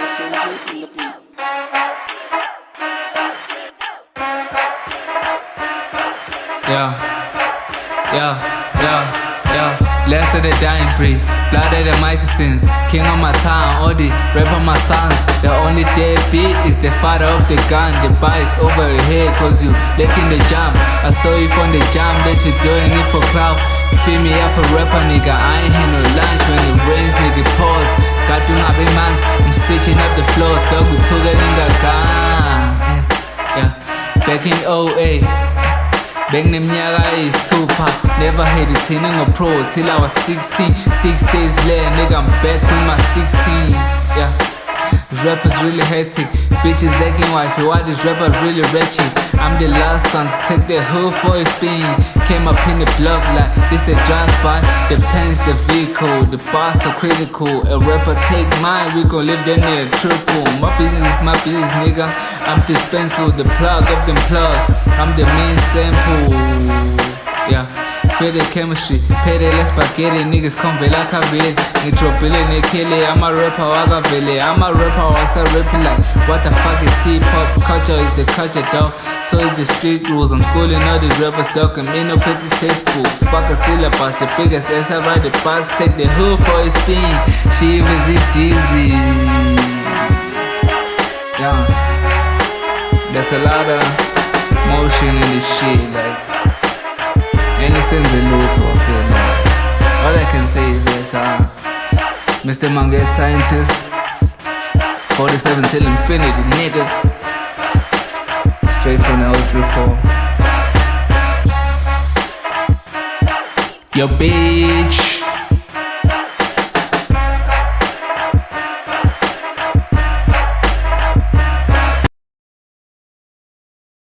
Mkhontorh in the beat. Last of the dying breed, blood of the moccasins, king of my town, all the rap of my sons. The only deadbeat is the father of the gun. The bites over your head cause you licking the jam. I saw you from the jam that you doing it for clout. Fill me up a rapper nigga, I ain't had no lunch when it rains nigga pause. Got to my big mans, I'm switching up the floors, dog with two in the gun. Back in 08 bengineminyaka eyisithupha, never had Uthini ngo-pro till I was 16. 6 days later, nigga, I'm back with my 16s. Rappers really hectic, bitches acting wifey, why this rapper really wretched? I'm the last one to take the hood for a spin. Came up in the block like this a drive-by. The pen's the vehicle, the bars so critical. A rapper take mine, we gon' live there near triple. My business is my business, nigga. I'm dispensable, the plug of them plug. I'm the main sample. Feel the chemistry, pay the less spaghetti. Niggas come vela kaveli, ngidropile nekhele. I'm a rapper wakavele, I'm a rapper wasa rapping like what the fuck is hip-hop? Culture is the culture dog, so is the street rules. I'm schooling all these rappers dog, and ain't no petty textbook. Fuck a syllabus, the biggest ass I ride the bus. Take the hood for a spin, she even it dizzy. There's a lot of motion in this shit, like innocence and loads, so I feel like all I can say is that Mr. Manget Scientist 47 till infinity, nigga. Straight from the 034. Yo bitch.